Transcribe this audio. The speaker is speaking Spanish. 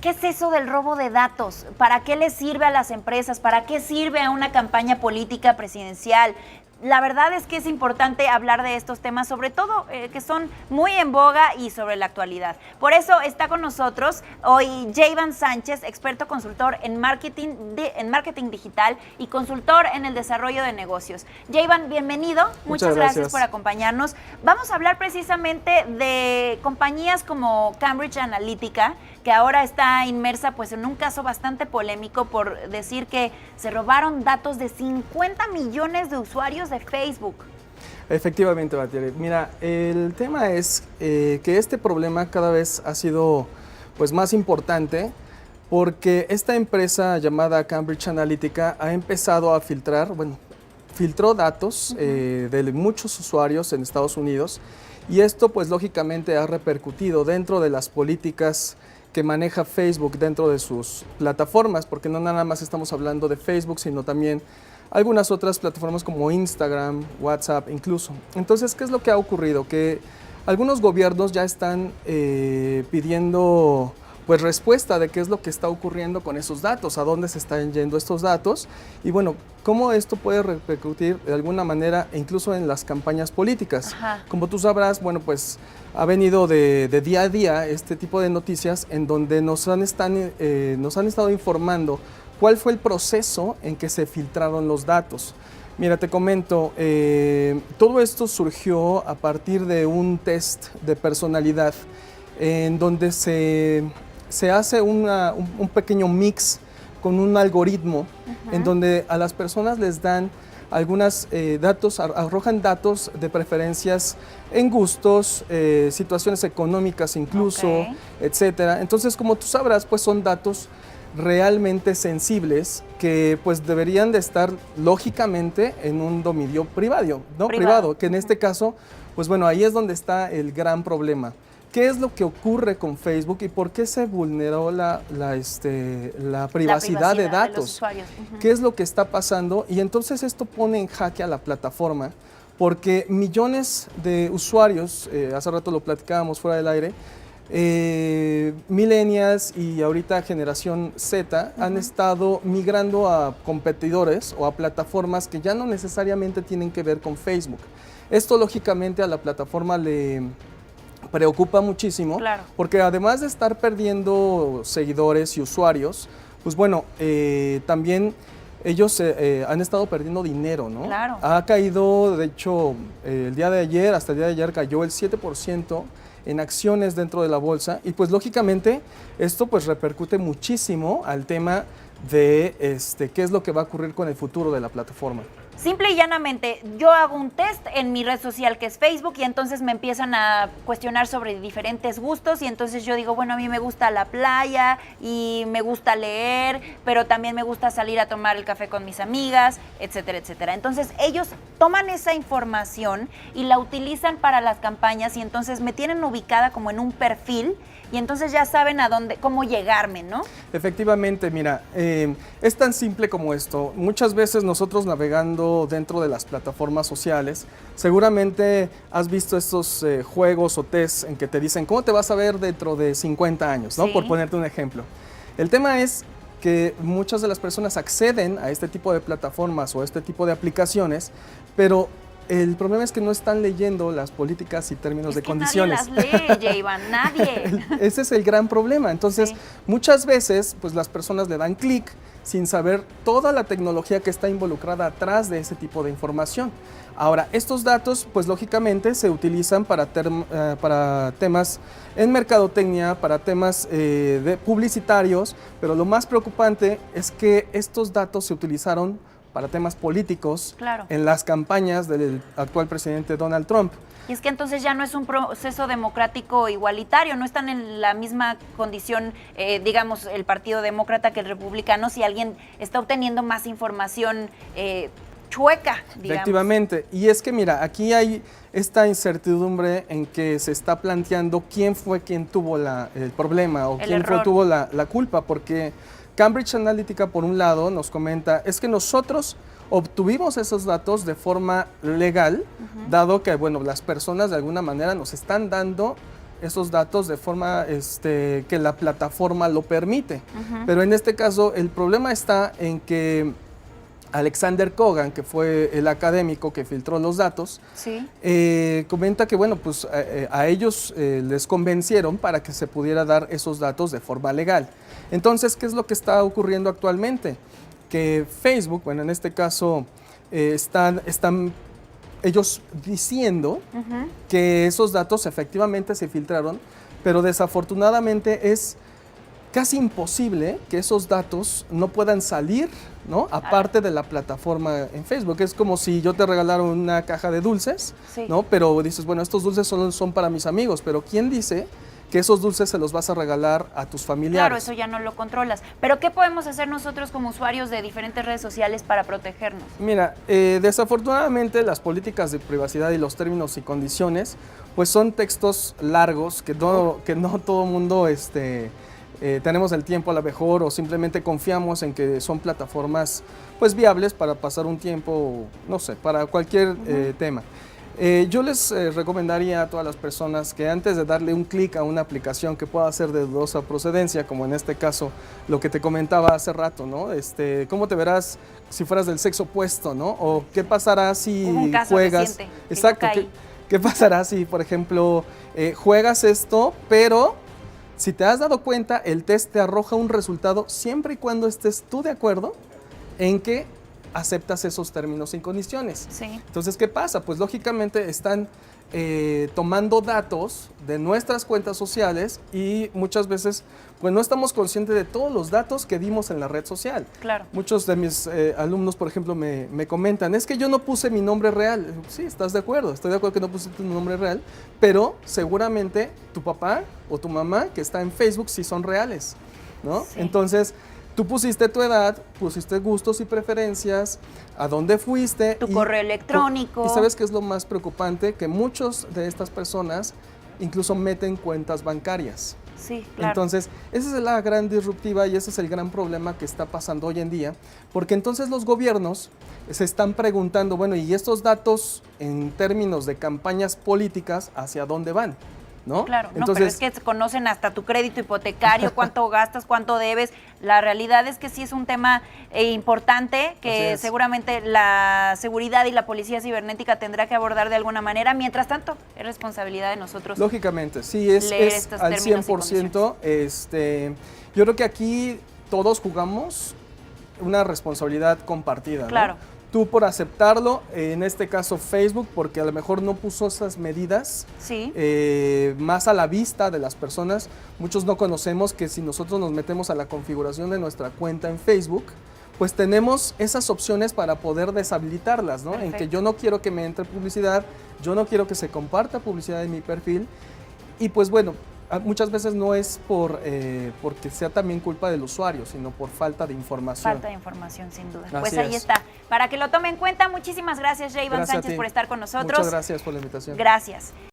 ¿Qué es eso del robo de datos? ¿Para qué le sirve a las empresas? ¿Para qué sirve a una campaña política presidencial? La verdad es que es importante hablar de estos temas, sobre todo que son muy en boga y sobre la actualidad. Por eso está con nosotros hoy Jayvan Sánchez, experto consultor en marketing digital y consultor en el desarrollo de negocios. Jayvan, bienvenido. Muchas gracias por acompañarnos. Vamos a hablar precisamente de compañías como Cambridge Analytica, que ahora está inmersa pues en un caso bastante polémico por decir que se robaron datos de 50 millones de usuarios de Facebook. Efectivamente, Batiere. Mira, el tema es que este problema cada vez ha sido pues más importante porque esta empresa llamada Cambridge Analytica ha empezado a filtrar, filtró datos de muchos usuarios en Estados Unidos y esto pues lógicamente ha repercutido dentro de las políticas que maneja Facebook dentro de sus plataformas, porque no nada más estamos hablando de Facebook, sino también algunas otras plataformas como Instagram, WhatsApp incluso. Entonces, ¿qué es lo que ha ocurrido? Que algunos gobiernos ya están pidiendo pues respuesta de qué es lo que está ocurriendo con esos datos, a dónde se están yendo estos datos y bueno, cómo esto puede repercutir de alguna manera incluso en las campañas políticas. Ajá. Como tú sabrás, bueno, pues ha venido de día a día este tipo de noticias en donde nos han estado informando cuál fue el proceso en que se filtraron los datos. Mira, te comento, todo esto surgió a partir de un test de personalidad en donde se hace un pequeño mix con un algoritmo en donde a las personas les dan algunos datos, arrojan datos de preferencias en gustos, situaciones económicas incluso, etcétera. Entonces, como tú sabrás, pues son datos realmente sensibles que pues deberían de estar lógicamente en un dominio privado, que en este caso, pues bueno, ahí es donde está el gran problema. ¿Qué es lo que ocurre con Facebook y por qué se vulneró la privacidad de datos? De los usuarios. ¿Qué es lo que está pasando? Y entonces esto pone en jaque a la plataforma porque millones de usuarios, hace rato lo platicábamos fuera del aire, millennials y ahorita generación Z han estado migrando a competidores o a plataformas que ya no necesariamente tienen que ver con Facebook. Esto lógicamente a la plataforma le preocupa muchísimo, claro, porque además de estar perdiendo seguidores y usuarios, pues bueno, también ellos han estado perdiendo dinero, ¿no? Claro. Ha caído, de hecho, el día de ayer, hasta el día de ayer cayó el 7% en acciones dentro de la bolsa y pues lógicamente esto pues repercute muchísimo al tema de qué es lo que va a ocurrir con el futuro de la plataforma. Simple y llanamente, yo hago un test en mi red social que es Facebook y entonces me empiezan a cuestionar sobre diferentes gustos y entonces yo digo, bueno, a mí me gusta la playa y me gusta leer, pero también me gusta salir a tomar el café con mis amigas, etcétera, etcétera. Entonces ellos toman esa información y la utilizan para las campañas y entonces me tienen ubicada como en un perfil y entonces ya saben a dónde, cómo llegarme, ¿no? Efectivamente, mira, es tan simple como esto. Muchas veces nosotros navegando dentro de las plataformas sociales, seguramente has visto estos juegos o tests en que te dicen cómo te vas a ver dentro de 50 años, ¿no? Sí. Por ponerte un ejemplo. El tema es que muchas de las personas acceden a este tipo de plataformas o a este tipo de aplicaciones, pero el problema es que no están leyendo las políticas y términos de condiciones. Nadie las lee, Jayvan, nadie. Ese es el gran problema. Entonces, sí, muchas veces, pues las personas le dan clic sin saber toda la tecnología que está involucrada atrás de ese tipo de información. Ahora, estos datos, pues lógicamente se utilizan para temas en mercadotecnia, para temas publicitarios, pero lo más preocupante es que estos datos se utilizaron para temas políticos, claro, en las campañas del actual presidente Donald Trump. Y es que entonces ya no es un proceso democrático igualitario, no están en la misma condición, digamos, el Partido Demócrata que el Republicano, si alguien está obteniendo más información chueca, digamos. Efectivamente, y es que mira, aquí hay esta incertidumbre en que se está planteando quién fue quien tuvo el problema o quién tuvo la culpa, porque Cambridge Analytica, por un lado, nos comenta, es que nosotros obtuvimos esos datos de forma legal, dado que, bueno, las personas de alguna manera nos están dando esos datos de forma que la plataforma lo permite. Pero en este caso el problema está en que Alexander Kogan, que fue el académico que filtró los datos, sí, comenta que bueno, pues a ellos les convencieron para que se pudiera dar esos datos de forma legal. Entonces, ¿qué es lo que está ocurriendo actualmente? Que Facebook, bueno, en este caso, están ellos diciendo que esos datos efectivamente se filtraron, pero desafortunadamente es casi imposible que esos datos no puedan salir, ¿no? Aparte de la plataforma en Facebook. Es como si yo te regalara una caja de dulces, sí, ¿no? Pero dices, bueno, estos dulces solo son para mis amigos, pero ¿quién dice que esos dulces se los vas a regalar a tus familiares? Claro, eso ya no lo controlas. Pero ¿qué podemos hacer nosotros como usuarios de diferentes redes sociales para protegernos? Mira, desafortunadamente las políticas de privacidad y los términos y condiciones, pues son textos largos que no todo mundo tenemos el tiempo a lo mejor, o simplemente confiamos en que son plataformas pues viables para pasar un tiempo, no sé, para cualquier tema. Yo les recomendaría a todas las personas que antes de darle un clic a una aplicación que pueda ser de dudosa procedencia, como en este caso lo que te comentaba hace rato, ¿no? ¿Cómo te verás si fueras del sexo opuesto, ¿no? O qué pasará si un caso juegas. Reciente, exacto. ¿Qué pasará si, por ejemplo, juegas esto, pero si te has dado cuenta, el test te arroja un resultado siempre y cuando estés tú de acuerdo en que aceptas esos términos y condiciones? Sí. Entonces, ¿qué pasa? Pues lógicamente están tomando datos de nuestras cuentas sociales y muchas veces pues no estamos conscientes de todos los datos que dimos en la red social. Claro. Muchos de mis alumnos, por ejemplo, me comentan, es que yo no puse mi nombre real. Sí, estás de acuerdo, estoy de acuerdo que no pusiste tu nombre real, pero seguramente tu papá o tu mamá que está en Facebook sí son reales, ¿no? Sí. Entonces, tú pusiste tu edad, pusiste gustos y preferencias, a dónde fuiste. Tu correo electrónico. Y ¿sabes qué es lo más preocupante? Que muchos de estas personas incluso meten cuentas bancarias. Sí, claro. Entonces, esa es la gran disruptiva y ese es el gran problema que está pasando hoy en día, porque entonces los gobiernos se están preguntando, bueno, ¿y estos datos en términos de campañas políticas hacia dónde van? ¿No? Claro, entonces, no, pero es que conocen hasta tu crédito hipotecario, cuánto gastas, cuánto debes. La realidad es que sí es un tema importante que seguramente la seguridad y la policía cibernética tendrá que abordar de alguna manera. Mientras tanto, es responsabilidad de nosotros. Lógicamente, sí, es al 100%. Yo creo que aquí todos jugamos una responsabilidad compartida, claro, ¿no? Tú por aceptarlo, en este caso Facebook, porque a lo mejor no puso esas medidas sí, más a la vista de las personas. Muchos no conocemos que si nosotros nos metemos a la configuración de nuestra cuenta en Facebook, pues tenemos esas opciones para poder deshabilitarlas, ¿no? Perfecto. En que yo no quiero que me entre publicidad, yo no quiero que se comparta publicidad en mi perfil. Y pues bueno, muchas veces no es porque sea también culpa del usuario, sino por falta de información. Falta de información, sin duda. Así pues ahí es. está. Para que lo tome en cuenta, muchísimas gracias, J. Iván Sánchez, por estar con nosotros. Muchas gracias por la invitación. Gracias.